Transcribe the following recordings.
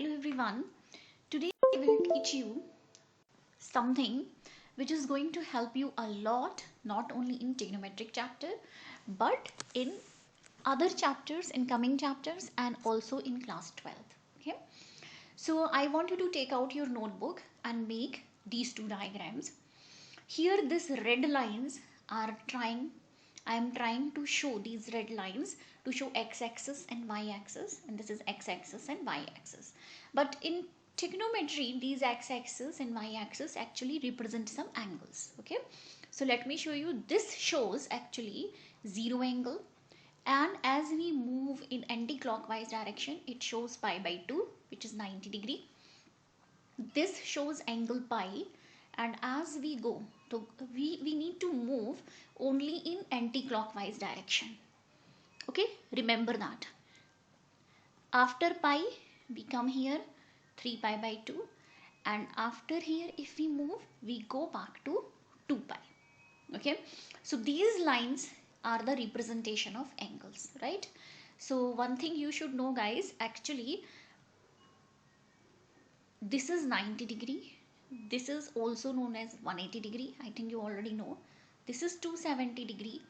Hello everyone. Today I will teach you something which is going to help you a lot, not only in trigonometric chapter but in other chapters, in coming chapters, and also in class 12th. Okay, so I want you to take out your notebook and make these two diagrams. Here these red lines are I am trying to show these red lines to show x-axis and y-axis, and this is x-axis and y-axis. But in trigonometry, these x-axis and y-axis actually represent some angles. Okay, so let me show you. This shows actually 0 angle, and as we move in anti-clockwise direction, it shows pi by 2, which is 90 degree. This shows angle pi, and as we go, so we need to move only in anti-clockwise direction. Okay, remember that. After pi we come here 3 pi by 2, and after here if we move we go back to 2 pi. Okay, so these lines are the representation of angles, right? So one thing you should know, guys, actually this is 90 degree. This is also known as 180 degree. I think you already know. This is 270 degree,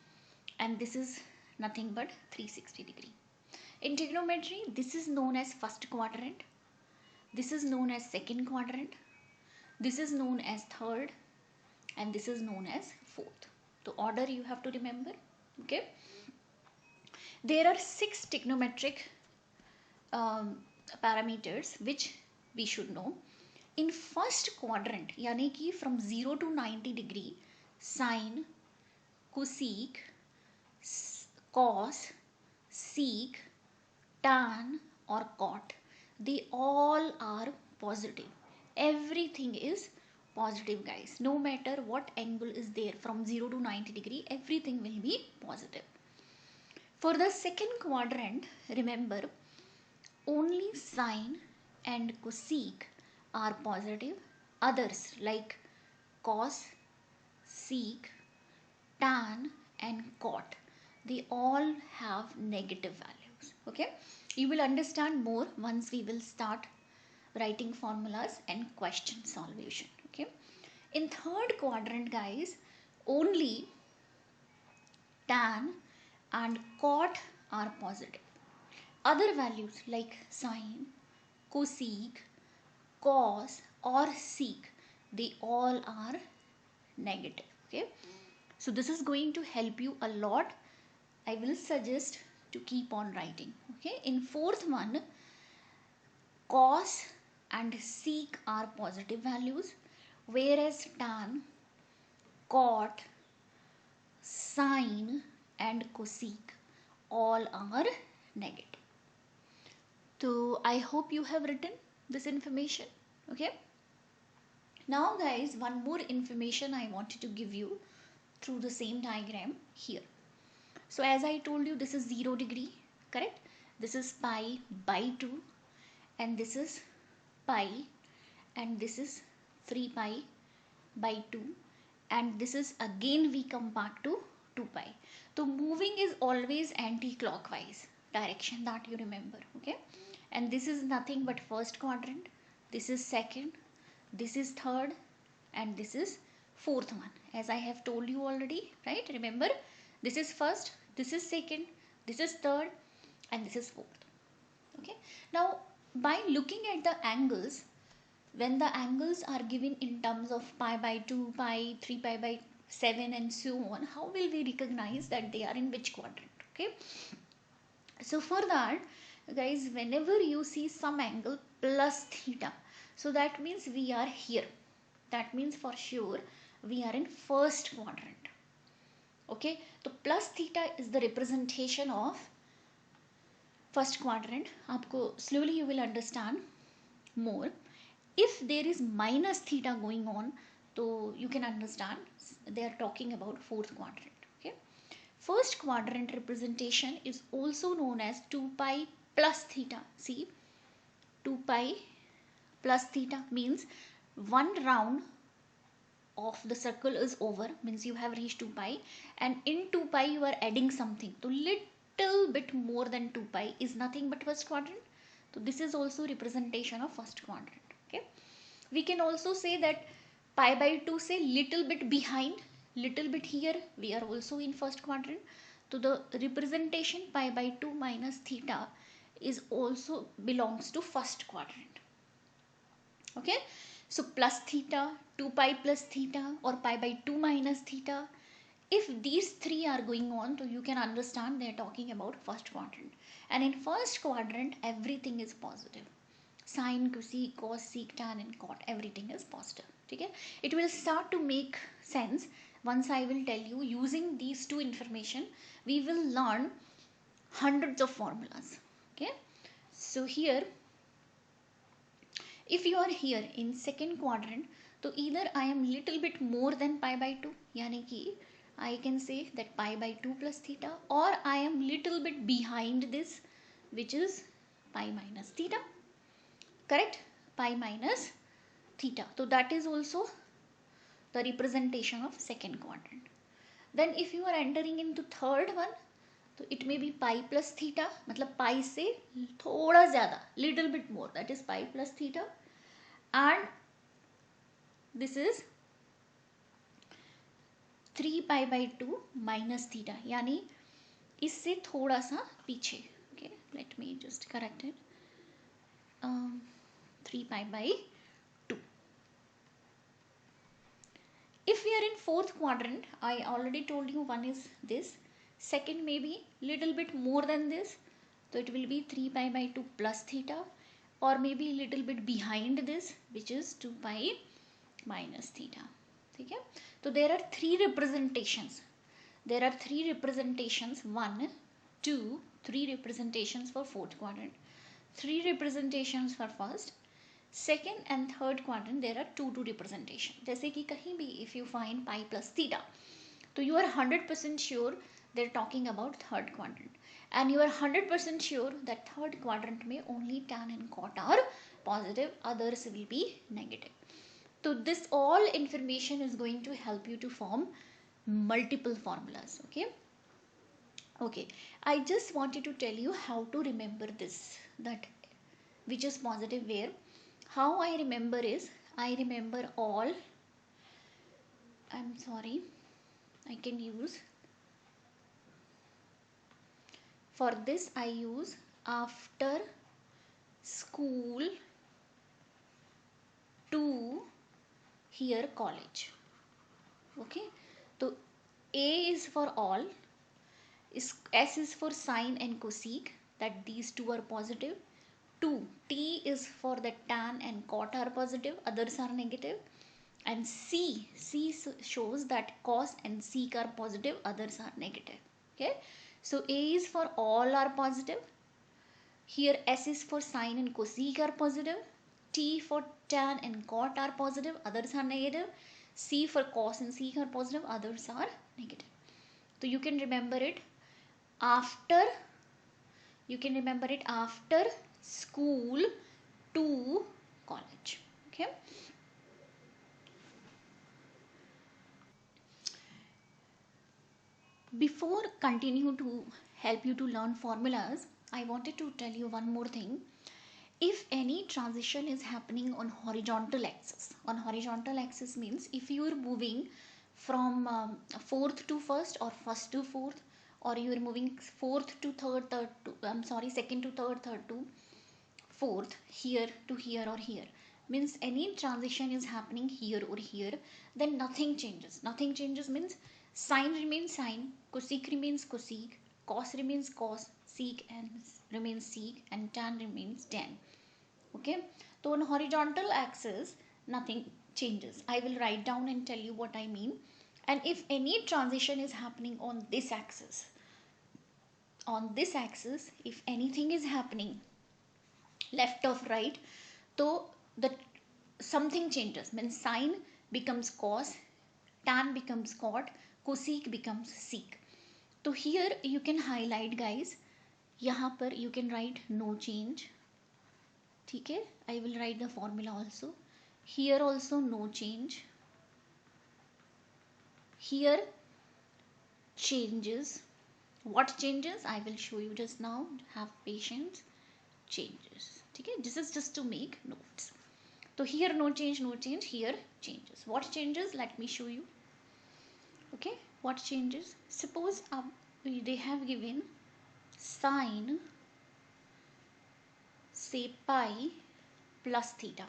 and this is nothing but 360 degree. In trigonometry, this is known as first quadrant. This is known as second quadrant. This is known as third, and this is known as fourth. The order you have to remember. Okay. There are 6 trigonometric parameters which we should know. In first quadrant, यानी कि from 0 to 90 degree, sine, cosec, cos, sec, tan or cot, they all are positive. Everything is positive, guys. No matter what angle is there from 0 to 90 degree, everything will be positive. For the second quadrant, remember, only sine and cosec are positive. Others like cos, sec, tan and cot, they all have negative values. Okay, you will understand more once we will start writing formulas and question solution. Okay, in third quadrant, guys, only tan and cot are positive. Other values like sine, cosec, cos or sec, they all are negative. Okay, so this is going to help you a lot. I will suggest to keep on writing. Okay, in fourth one, cos and sec are positive values, whereas tan, cot, sine and cosec all are negative. So I hope you have written this information. Okay, now guys, one more information I wanted to give you through the same diagram here. So as I told you, this is 0 degree, correct? This is pi by 2, and this is pi, and this is 3 pi by 2, and this is again we come back to 2 pi. So moving is always anti-clockwise direction, that you remember. Okay, and this is nothing but first quadrant, this is second, this is third, and this is fourth one, as I have told you already, right? Remember, this is first, this is second, this is third, and this is fourth. Okay, now by looking at the angles, when the angles are given in terms of pi by 2, pi, 3 pi by 7 and so on, how will we recognize that they are in which quadrant? Okay, so for that, guys, whenever you see some angle plus theta, so that means we are here. That means for sure we are in first quadrant. Okay, so plus theta is the representation of first quadrant. Aapko slowly you will understand more. If there is minus theta going on, so you can understand they are talking about fourth quadrant. Okay, first quadrant representation is also known as 2 pi plus theta. See, 2 pi plus theta means one round of the circle is over, means you have reached 2 pi, and in 2 pi you are adding something, so little bit more than 2 pi is nothing but first quadrant. So this is also representation of first quadrant. Okay, we can also say that pi by 2 say little bit behind, little bit here, we are also in first quadrant. So the representation pi by 2 minus theta is also belongs to first quadrant. Okay, so plus theta, 2 pi plus theta, or pi by 2 minus theta, if these three are going on, so you can understand they are talking about first quadrant. And in first quadrant everything is positive. Sine, cosec, cos, sec, tan and cot, everything is positive. Okay, it will start to make sense once I will tell you. Using these two information we will learn hundreds of formulas. Okay, so here if you are here in second quadrant, so either I am little bit more than pi by 2, yani ki I can say that pi by 2 plus theta, or I am little bit behind this, which is pi minus theta. Correct? Pi minus theta. So that is also the representation of second quadrant. Then if you are entering into third one, तो it may be pi plus theta, मतलब pi से थोड़ा ज़्यादा, little bit more, that is pi plus theta, and this is 3 pi by 2 minus theta, यानी इससे थोड़ा सा पीछे. Okay, let me just correct it. 3 pi by 2. If we are in fourth quadrant, I already told you one is this, second may be little bit more than this, so it will be 3 pi by 2 plus theta, or maybe little bit behind this, which is 2 pi minus theta. Okay, so there are three representations. There are three representations, 1, 2, 3 representations for fourth quadrant, 3 representations for first, second and third quadrant. There are 2 representation. जैसे कि कहीं भी if you find pi plus theta, तो you are 100% sure they're talking about third quadrant, and you are 100% sure that third quadrant में only tan and cot are positive, others will be negative. So this all information is going to help you to form multiple formulas. Okay, I just wanted to tell you how to remember this, that which is positive where. How I remember is, I remember all, I'm sorry, I can use, for this I use after school to here college. Okay, so A is for all, S is for sine and cosec, that these two are positive. 2, T is for the tan and cot are positive, others are negative. And C shows that cos and sec are positive, others are negative. Okay, so A is for all are positive. Here S is for sine and cosec are positive. T for tan and cot are positive, others are negative. C for cos and sec are positive, others are negative. So you can remember it after, school to college. Okay, before continue to help you to learn formulas, I wanted to tell you one more thing. If any transition is happening on horizontal axis means if you are moving from fourth to first, or first to fourth, or you are moving fourth to third, second to third, third to fourth, here to here or here, means any transition is happening here or here, then nothing changes means sine remains sine, cosec remains cosec, cos remains cos, sec and remains sec, and tan remains tan. Okay, so on horizontal axis nothing changes. I will write down and tell you what I mean. And if any transition is happening on this axis, if anything is happening left or right, so the something changes, means sine becomes cos, tan becomes cot, cosec becomes sec. So here you can highlight guys, यहाँ पर you can write no change. ठीक है, I will write the formula also. Here also no change. Here changes. What changes? I will show you just now. Have patience. Changes. ठीक है, this is just to make notes. So here no change, no change, here changes. What changes? Let me show you. Okay, what changes? Suppose they have given sine say pi plus theta.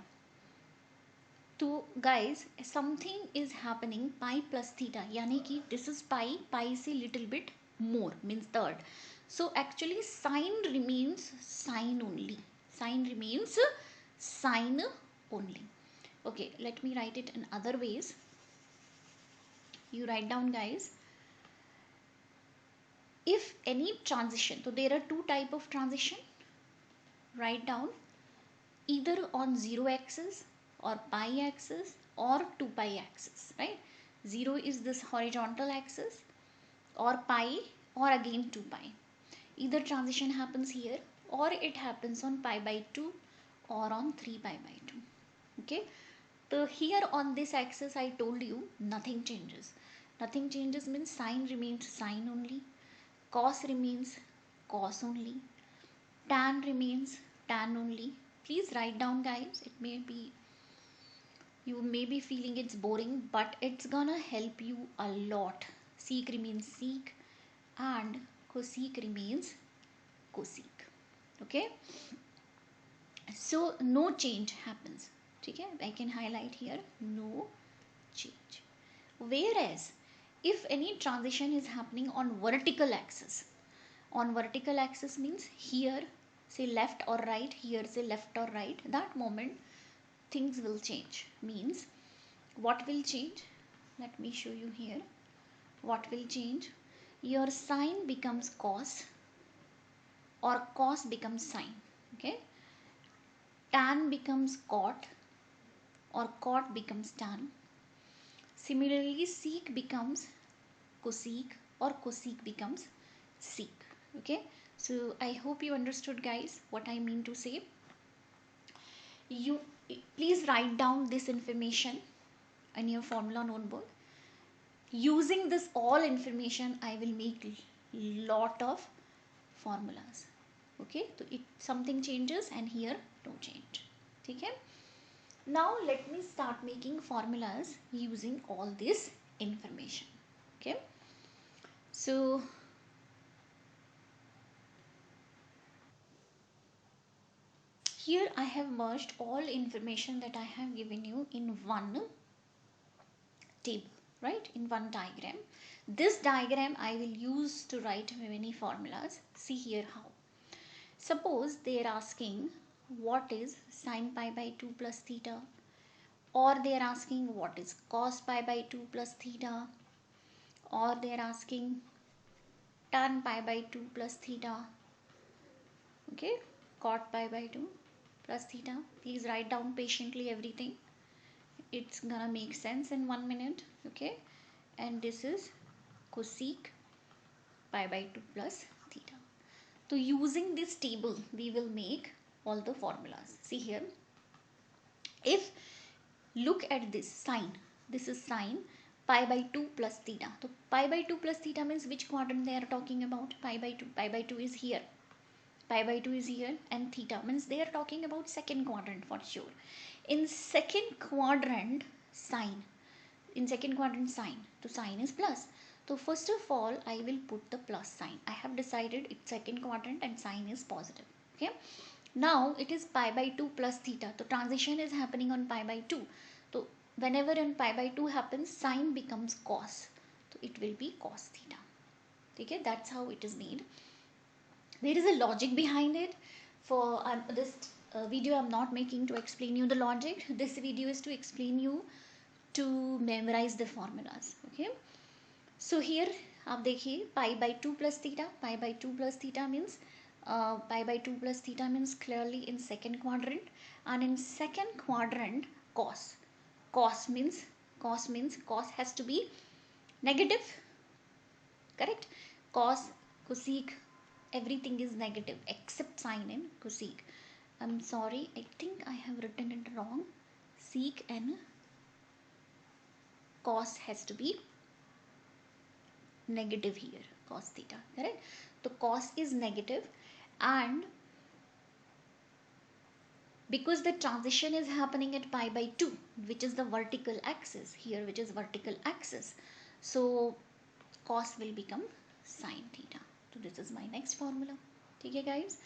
तो guys something is happening pi plus theta, यानी कि this is pi से little bit more means third. So actually sine remains sine only. Sine remains sine only. Okay, let me write it in other ways. You write down guys. If any transition, so there are two type of transition. Write down either on 0 axis or pi axis or 2 pi axis, right? 0 is this horizontal axis or pi or again 2 pi. Either transition happens here or it happens on pi by 2 or on 3 pi by 2. Okay, so here on this axis I told you nothing changes. Nothing changes means sine remains sine only, cos remains cos only, tan remains tan only. Please write down guys, it may be, you may be feeling it's boring, but it's gonna help you a lot. Sec remains sec and cosec remains cosec. Okay, so no change happens. Okay, I can highlight here no change. Whereas if any transition is happening on vertical axis, on vertical axis means here say left or right, here say left or right, that moment things will change. Means what will change? Let me show you here. What will change? Your sine becomes cos or cos becomes sine. Okay, tan becomes cot or cot becomes tan. Similarly sec becomes cosec or cosec becomes sec. Okay, so I hope you understood guys what I mean to say. You please write down this information in your formula notebook. Using this all information I will make lot of formulas. Okay, so it something changes and here no change. Okay, now let me start making formulas using all this information. Okay, so here I have merged all information that I have given you in one table, right, in one diagram. This diagram I will use to write many formulas. See here how. Suppose they are asking what is sine pi by 2 plus theta, or they are asking what is cos pi by 2 plus theta, or they are asking tan pi by 2 plus theta. Okay, cot pi by 2 plus theta. Please write down patiently everything. It's gonna make sense in 1 minute. Okay, and this is cosec pi by 2 plus theta. So using this table we will make all the formulas. See here, if look at this sine, this is sine pi by 2 plus theta. So pi by 2 plus theta means which quadrant they are talking about? Pi by 2. Pi by 2 is here, pi by 2 is here, and theta means they are talking about second quadrant for sure. In second quadrant sine, in second quadrant sine, so sine is plus. So first of all I will put the plus sign. I have decided it's second quadrant and sine is positive. Okay, now it is pi by 2 plus theta. So transition is happening on pi by 2. So whenever in pi by 2 happens, sine becomes cos. So it will be cos theta. Okay, that's how it is made. There is a logic behind it. For this video I'm not making to explain you the logic. This video is to explain you to memorize the formulas. Okay, so here आप देखिए pi by 2 plus theta. Pi by 2 plus theta means pi by 2 plus theta means clearly in second quadrant, and in second quadrant cos. Cos means cos has to be negative, correct? Cos, cosec, everything is negative except sine and cosec. I'm sorry, I think I have written it wrong. Sec and cos has to be negative here, cos theta, correct? So cos is negative and because the transition is happening at pi by 2, which is the vertical axis here, which is vertical axis. So cos will become sin theta. तो this is my next formula. ठीक है guys.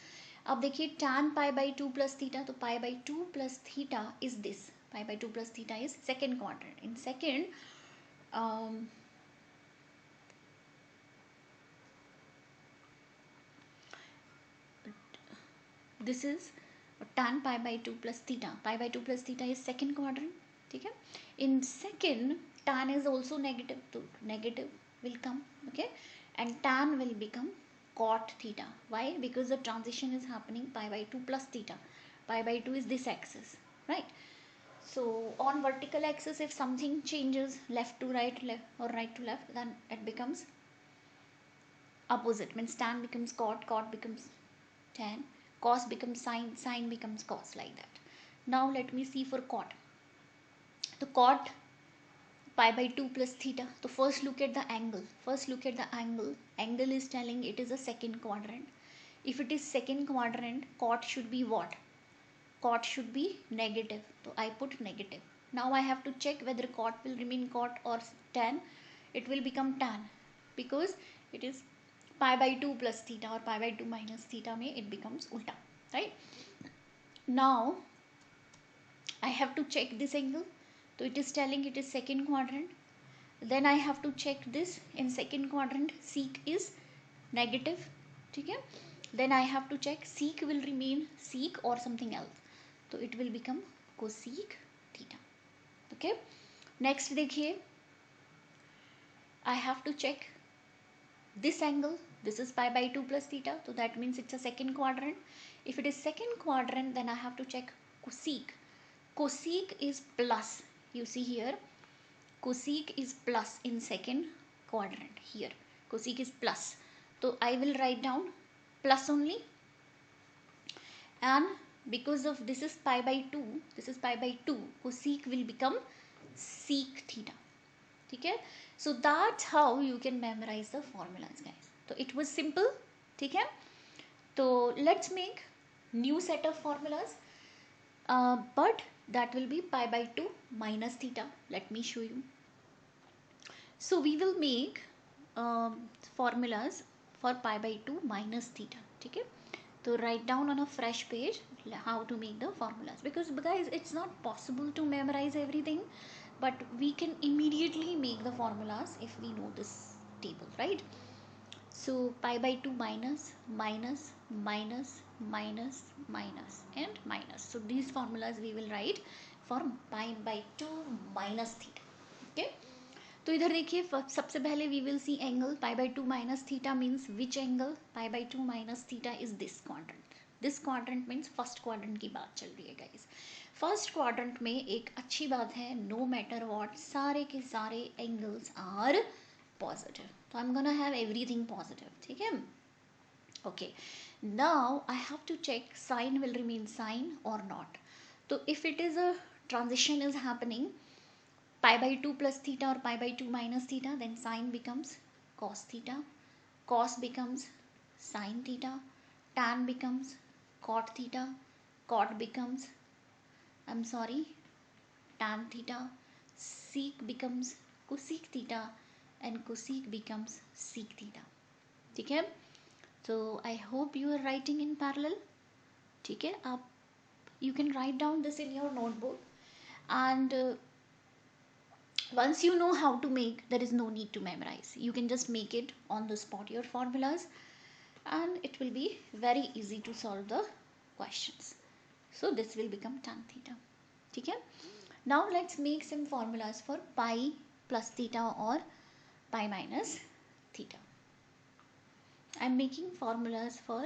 अब देखिए tan pi by 2 plus theta, तो pi by 2 plus theta is this. Pi by 2 plus theta is second quadrant. In second, this is tan pi by 2 plus theta. Pi by 2 plus theta is second quadrant. ठीक है. In second, tan is also negative, so negative will come. Okay, and tan will become cot theta. Why? Because the transition is happening pi by 2 plus theta. Pi by 2 is this axis, right? So on vertical axis, if something changes left to right, left or right to left, then it becomes opposite. Means tan becomes cot, cot becomes tan, cos becomes sin, sin becomes cos, like that. Now let me see for cot. So cot pi by 2 plus theta. So first look at the angle. First look at the angle. Angle is telling it is a second quadrant. If it is second quadrant, cot should be what? Cot should be negative. So I put negative. Now I have to check whether cot will remain cot or tan. It will become tan because it is pi by 2 plus theta or pi by 2 minus theta mein it becomes ulta, right? Now I have to check this angle. So it is telling it is second quadrant. Then I have to check this. In second quadrant, sec is negative. ठीक है. Then I have to check sec will remain sec or something else. So it will become cosec theta. Okay. Next देखिए, I have to check this angle. This is pi by 2 plus theta. So that means it's a second quadrant. If it is second quadrant, then I have to check cosec. Cosec is plus. You see here, cosec is plus in second quadrant. Here cosec is plus, so I will write down plus only, and because of this is pi by 2, this is pi by 2, cosec will become sec theta. ठीक है. So that's how you can memorize the formulas, guys. So it was simple. ठीक है. So let's make new set of formulas, but that will be pi by 2 minus theta. Let me show you. So we will make formulas for pi by 2 minus theta. ठीक है. So write down on a fresh page how to make the formulas, because guys it's not possible to memorize everything, but we can immediately make the formulas if we know this table, right? So pi by 2 minus, minus, minus, minus, minus and minus. So these formulas we will write for pi by 2 minus theta. Okay. तो इधर देखिए सबसे पहले we will see angle. Pi by 2 minus theta means which angle? Pi by 2 minus theta is this quadrant. This quadrant means first quadrant की बात चल रही है guys. फर्स्ट क्वाड्रेंट में एक अच्छी बात है, नो मैटर वॉट सारे के सारे एंगल्स आर पॉजिटिव. तो I am gonna have everything positive. ठीक है. Okay. Now I have to check sine will remain sine or not. तो if it is a transition is happening pi by 2 plus theta or pi by 2 minus theta, then sine becomes cos theta, cos becomes sin theta, tan becomes cot theta, cot becomes tan theta, sec becomes cosec theta and cosec becomes sec theta. ठीक है. So I hope you are writing in parallel. ठीक है. आप you can write down this in your notebook, and once you know how to make, there is no need to memorize. You can just make it on the spot your formulas, and it will be very easy to solve the questions. So this will become tan theta. ठीक है. Now let's make some formulas for pi plus theta or pi minus theta. I am making formulas for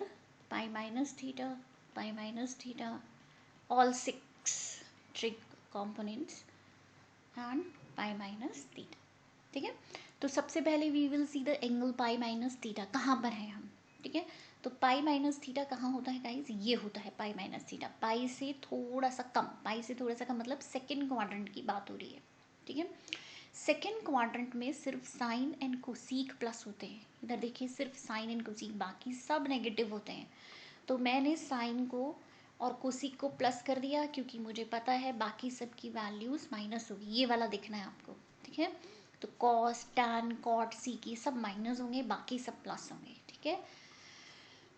pi minus theta, all 6 trig components and pi minus theta. ठीक है. तो सबसे पहले we will see the angle pi minus theta. कहाँ पर है हम? ठीक है. तो पाई माइनस थीटा कहाँ होता है गाइज? ये होता है पाई माइनस थीटा. पाई से थोड़ा सा कम, पाई से थोड़ा सा कम मतलब सेकेंड क्वाड्रेंट की बात हो रही है. ठीक है. सेकेंड क्वाड्रेंट में सिर्फ साइन एंड कोसीक प्लस होते हैं. इधर देखिए सिर्फ साइन एंड कोसीक, बाकी सब नेगेटिव होते हैं. तो मैंने साइन को और कोसिक को प्लस कर दिया, क्योंकि मुझे पता है बाकी सब की वैल्यूज माइनस होगी। ये वाला देखना है आपको, ठीक है। तो कॉस, टैन, कॉट, सीक ये सब माइनस होंगे, बाकी सब प्लस होंगे, ठीक है।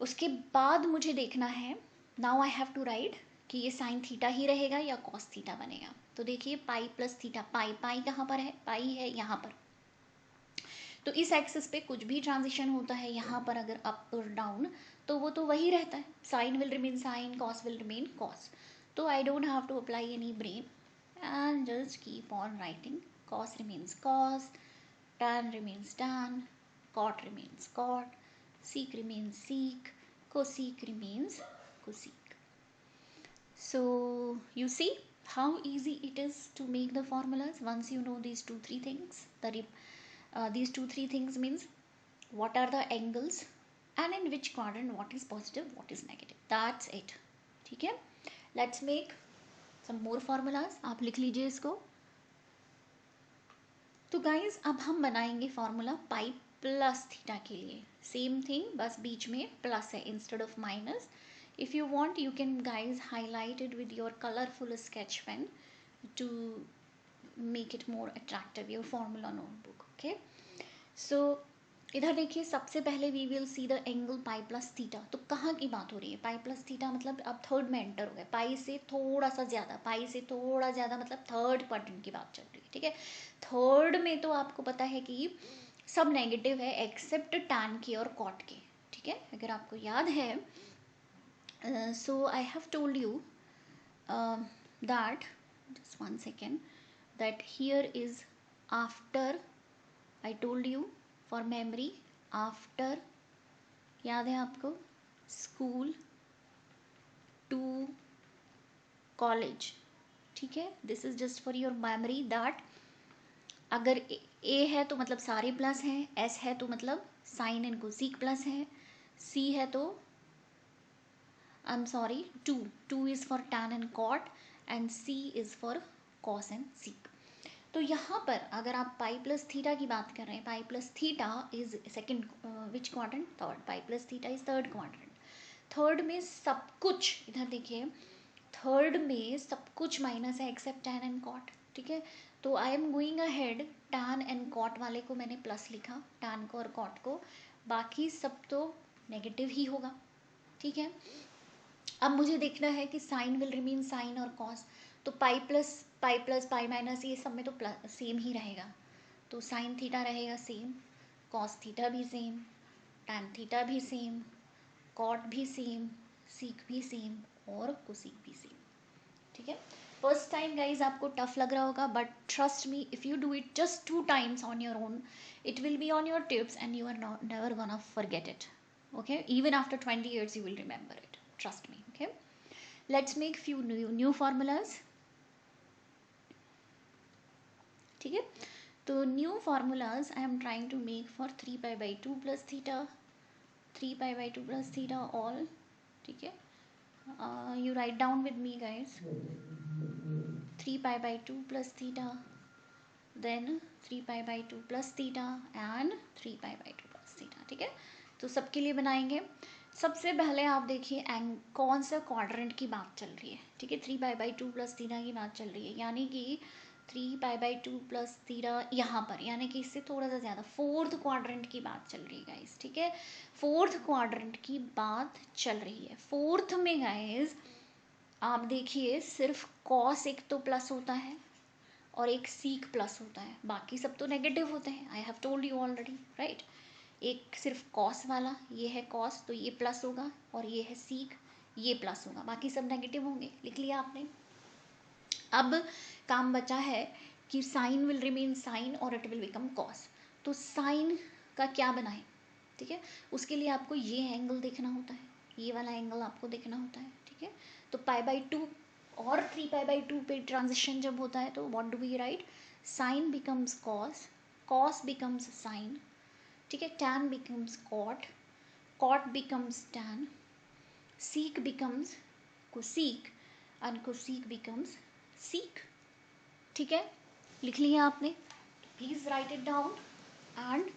उसके बाद मुझे देखना है, now I have to write कि ये साइन थीटा ही रहेगा या कॉस थीटा बनेगा। तो देखिए पाई प्लस थीटा, पाई पाई कहाँ पर है, पाई है यहाँ पर। तो इस एक्सिस पे कुछ भी ट्रांजिशन होता है यहाँ पर अगर अप और डाउन, तो वो तो वही रहता है, sine will remain sine, cos will remain cos. तो I don't have to apply any brain and just keep on writing. Cos remains cos, tan remains tan, cot remains cot, sec remains sec, cosec remains cosec. So you see how easy it is to make the formulas once you know these three things. These three things means what are the angles and in which quadrant what is positive, what is negative. That's it. ठीक है, let's make some more formulas. आप लिख लीजिए इसको। तो guys अब हम बनाएंगे फॉर्मूला पाई प्लस थीटा के लिए। सेम थिंग, बस बीच में प्लस है instead of minus. If you want you can guys highlight it with your colourful sketch pen to make it more attractive your formula notebook. Okay, so इधर देखिए, सबसे पहले we will see the angle pi plus theta. तो कहाँ की बात हो रही है, पाई प्लस थीटा मतलब अब थर्ड में एंटर हो गए, पाई से थोड़ा सा ज़्यादा, पाई से थोड़ा ज़्यादा मतलब थर्ड क्वाड्रेंट की बात चल रही है, ठीक है। थर्ड में तो आपको पता है कि सब नेगेटिव है एक्सेप्ट टैन के और कॉट के, ठीक है। अगर आपको याद है, so I have told you that, just one second, that here is after, I told you for memory, after, याद है आपको, स्कूल टू कॉलेज, ठीक है। This is just for your memory that अगर ए है तो मतलब सारे प्लस हैं, एस है तो मतलब साइन एंड कोसीक प्लस है, सी है तो I am sorry to is for tan and cot and C is for cos and sec. तो यहाँ पर अगर आप पाई प्लस थीटा की बात कर रहे हैं, पाई plus theta is second which quadrant, third, pi plus theta is third quadrant. Third में सब कुछ, इधर देखिए, थर्ड में सब कुछ माइनस है एक्सेप्ट टैन एंड कॉट, ठीक है। तो I am going ahead, tan and cot वाले को मैंने प्लस लिखा, टैन को और कॉट को, बाकी सब तो नेगेटिव ही होगा, ठीक है। अब मुझे देखना है कि साइन विल रिमेन साइन और कॉस। तो पाई प्लस पाई माइनस ये सब में तो सेम ही रहेगा। तो साइन थीटा रहेगा सेम, कॉस थीटा भी सेम, टैन थीटा भी सेम, कॉट भी सेम, सीक भी सेम और कोसीक भी सेम, ठीक है। फर्स्ट टाइम गाइज आपको टफ लग रहा होगा, but trust me, if you do it just 2 times on your own, it will be on your tips and you are never gonna forget it. Okay, even after 20 years you will remember it, trust me. Okay, let's make few new formulas, ठीक है। तो new formulas I am trying to make for 3π/2 plus theta, 3π/2 plus theta all, ठीक है। You write down with me guys, 3π/2 plus theta, then 3π/2 plus theta and 3π/2 plus theta, ठीक है। तो सबके लिए बनाएंगे। सबसे पहले आप देखिए कौन सा क्वाड्रेंट की बात चल रही है, ठीक है। 3π/2 प्लस थीटा की बात चल रही है, यानी कि 3π/2 प्लस थीटा यहाँ पर, यानी कि इससे थोड़ा सा ज़्यादा फोर्थ क्वाड्रेंट की बात चल रही है गाइस, ठीक है। फोर्थ क्वाड्रेंट की बात चल रही है। फोर्थ में गाइस आप देखिए, सिर्फ कॉस एक तो प्लस होता है और एक सीक प्लस होता है, बाकी सब तो नेगेटिव होते हैं। आई have told you already, right. एक सिर्फ कॉस वाला, ये है कॉस तो ये प्लस होगा, और ये है सीक, ये प्लस होगा, बाकी सब नेगेटिव होंगे। लिख लिया आपने। अब काम बचा है कि साइन विल रिमेन साइन और इट विल बिकम कॉस। तो साइन का क्या बनाए, ठीक है। उसके लिए आपको ये एंगल देखना होता है, ये वाला एंगल आपको देखना होता है, ठीक है। तो π/2 और 3π/2 पे ट्रांजिशन जब होता है तो what do we write, sine becomes cos, cos becomes sine, ठीक है। Tan becomes cot, cot becomes tan, sec becomes cosec and cosec becomes sec, ठीक है। लिख लिया आपने, please write it down and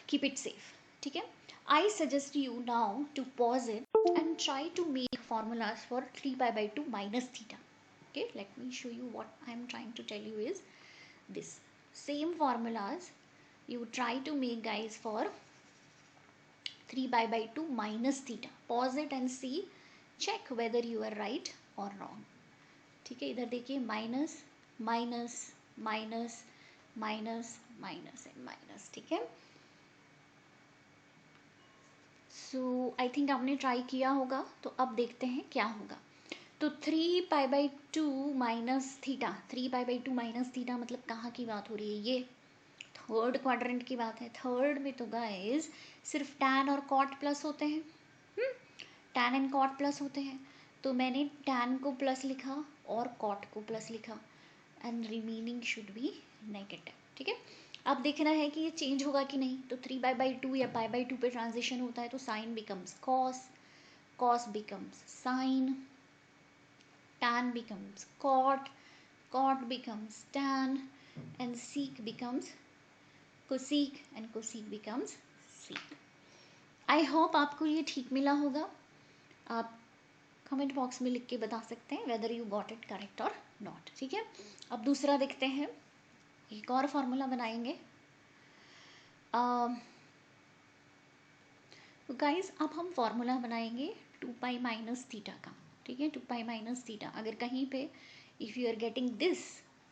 keep it safe, ठीक है। I suggest you now to pause it and try to make formulas for 3 pi by 2 minus theta. Okay, let me show you what I am trying to tell you is this. Same formulas you try to make, guys, for 3 pi by 2 minus theta. Pause it and see, check whether you are right or wrong. ठीक है, इधर देखिए minus minus minus minus minus and minus. ठीक है, so I think आपने try किया होगा. तो अब देखते हैं क्या होगा. तो 3 pi by 2 minus theta, 3 pi by 2 minus theta मतलब कहाँ की बात हो रही है? ये थर्ड क्वाड्रेंट की बात है. थर्ड में तो गाइस सिर्फ टैन और कॉट प्लस होते हैं. टैन एंड कॉट प्लस होते हैं. तो मैंने टैन को प्लस लिखा और कॉट को प्लस लिखा and remaining should be negative. ठीक है, अब देखना है कि ये चेंज होगा कि नहीं. तो 3 पाई बाई 2 या पाई बाई 2 पे ट्रांजिशन होता है तो sine becomes cos, cos becomes sine, tan becomes cot, cot becomes tan, and sec becomes cosec, and cosec becomes sec. I hope आपको ये ठीक मिला होगा. आप कमेंट बॉक्स में लिख के बता सकते हैं whether you got it correct or not. ठीक है, अब दूसरा देखते हैं. एक और फॉर्मूला बनाएंगे. तो गाइज अब हम फॉर्मूला बनाएंगे 2 पाई माइनस थीटा का. ठीक है, 2 पाई माइनस थीटा. अगर कहीं पे if you are getting this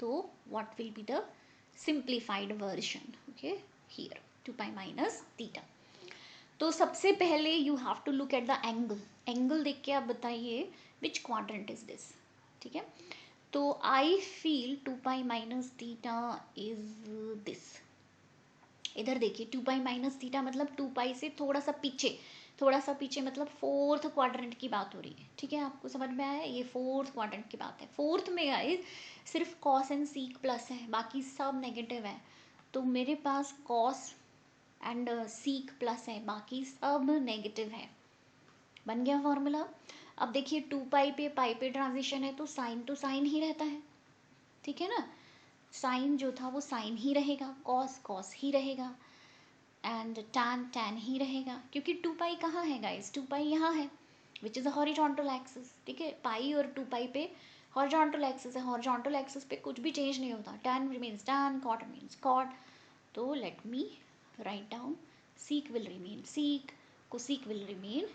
तो what will be the simplified version. Okay, here 2 pi minus theta. तो सबसे पहले you have to look at the angle. Angle देख के आप बताइए विच क्वाड्रेंट इज दिस. ठीक है, तो I feel 2 pi minus theta is this. इधर देखिए 2 पाई माइनस थीटा मतलब 2 पाई से थोड़ा सा पीछे, थोड़ा सा पीछे मतलब फोर्थ क्वाड्रेंट की बात हो रही है. ठीक है, आपको समझ में आया? ये फोर्थ क्वाड्रेंट की बात है. फोर्थ में गाइस सिर्फ कॉस एंड सीक प्लस है, बाकी सब नेगेटिव है. तो मेरे पास कॉस एंड सीक प्लस है, बाकी सब नेगेटिव है. बन गया फॉर्मूला. अब देखिए 2 पाई पे ट्रांजिशन है तो साइन तो साइन ही रहता है. ठीक है ना, साइन जो था वो साइन ही रहेगा, कॉस कॉस ही रहेगा एंड टैन टैन ही रहेगा. क्योंकि 2 पाई कहाँ है गाइस? 2 पाई यहाँ है which is a horizontal axis. ठीक है, पाई और 2 पाई पे हॉरिजॉन्टल एक्सिस है. हॉरिजॉन्टल एक्सिस पे कुछ भी चेंज नहीं होता. Tan remains tan, cot remains cot. तो let me write down, sec will remain sec, cosec will remain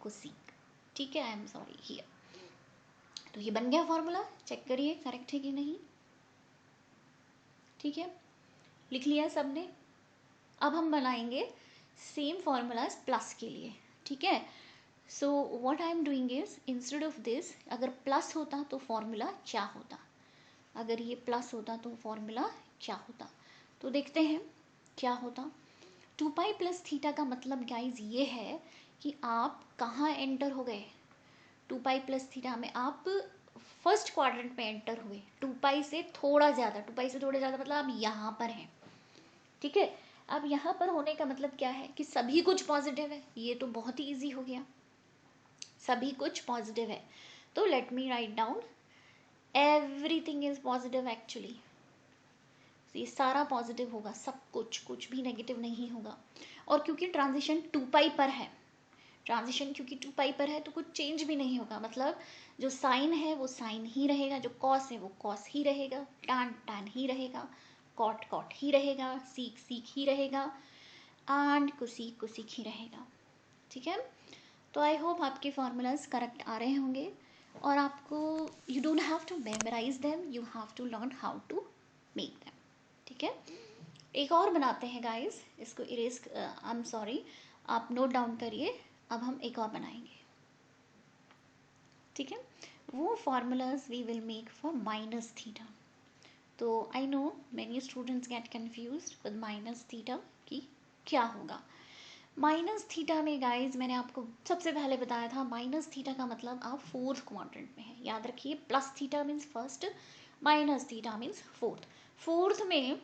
cosec. ठीक है, आई एम सॉरी हियर. तो ये बन गया फॉर्मूला. चेक करिए करेक्ट है कि नहीं. ठीक है, लिख लिया सबने. अब हम बनाएंगे सेम फॉर्मूलाज प्लस के लिए. ठीक है, so what I am doing is instead of this, अगर प्लस होता तो फॉर्मूला क्या होता, अगर ये प्लस होता तो फॉर्मूला क्या होता. तो देखते हैं क्या होता. 2 पाई प्लस थीटा का मतलब गाइज ये है कि आप कहाँ एंटर हो गए. 2 पाई प्लस थीटा में आप फर्स्ट क्वाड्रेंट में एंटर हुए. 2 पाई से थोड़ा ज़्यादा, 2 पाई से थोड़ा ज़्यादा मतलब आप यहाँ पर हैं. ठीक है, अब यहाँ पर होने का मतलब क्या है कि सभी कुछ पॉजिटिव है. ये तो बहुत ही ईजी हो गया, सभी कुछ पॉजिटिव है. तो let me write down, everything is positive actually. ये सारा पॉजिटिव होगा, सब कुछ, कुछ भी नेगेटिव नहीं होगा. और क्योंकि ट्रांजिशन 2 पाई पर है, ट्रांजिशन क्योंकि 2 पाई पर है तो कुछ चेंज भी नहीं होगा. मतलब जो साइन है वो साइन ही रहेगा, जो कॉस है वो कॉस ही रहेगा, टैन टैन ही रहेगा, कॉट कॉट ही रहेगा, सीक सीक ही रहेगा एंड कोसीक कोसीक ही रहेगा. ठीक है, तो आई होप आपके फॉर्मूलाज करेक्ट आ रहे होंगे और आपको you don't have to memorise them, you have to learn how to make them. ठीक है, एक और बनाते हैं गाइस. इसको इरेज, आई एम सॉरी, आप नोट डाउन करिए. अब हम एक और बनाएंगे. ठीक है, वो formulas we will make for minus theta. तो I know many students get confused with minus theta कि क्या होगा. माइनस थीटा में गाइज मैंने आपको सबसे पहले बताया था, माइनस थीटा का मतलब आप फोर्थ क्वाड्रेंट में है. याद रखिए, plus theta means first, minus theta means fourth. Fourth में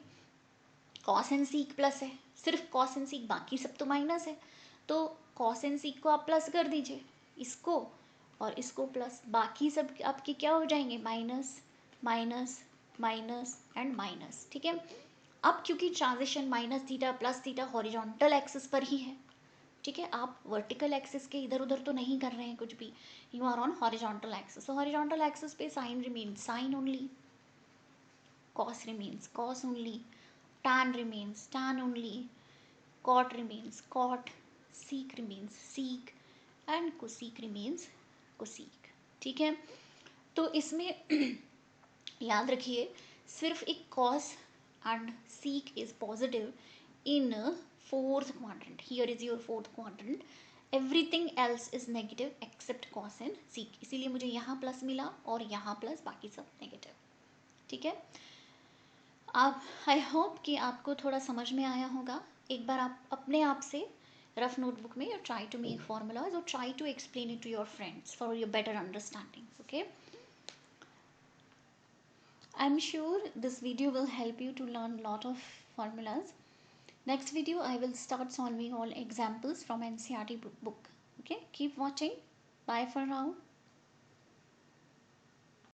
कॉस एंड सीक प्लस है, सिर्फ कॉस एंड सीक, बाकी सब तो माइनस है. तो कॉस एंड सीक को आप प्लस कर दीजिए, इसको और इसको प्लस, बाकी सब आपके क्या हो जाएंगे, minus minus minus and minus. ठीक है, अब क्योंकि transition minus theta plus theta horizontal axis पर ही है ठीक है, आप वर्टिकल एक्सिस के इधर उधर तो नहीं कर रहे हैं कुछ भी, you are on horizontal axis. So horizontal axis पे sine remains sine only, cos remains cos only, tan remains tan only, cot remains cot, sec remains sec, and cosec remains cosec. ठीक है, तो इसमें याद रखिए सिर्फ एक cos and sec is positive in fourth quadrant. Here is your fourth quadrant. Everything else is negative except cos and sec. इसीलिए मुझे यहाँ प्लस मिला और यहाँ प्लस, बाकी सब नेगेटिव. ठीक है, आप आई होप कि आपको थोड़ा समझ में आया होगा. एक बार आप अपने आप से रफ नोटबुक में ट्राई टू मेक फॉर्मूलाज और try to explain it to your friends for your better understanding. Okay, I'm sure this video will help you to learn lot of formulas. Next video I will start solving all examples from NCERT book. Okay, keep watching. Bye for now.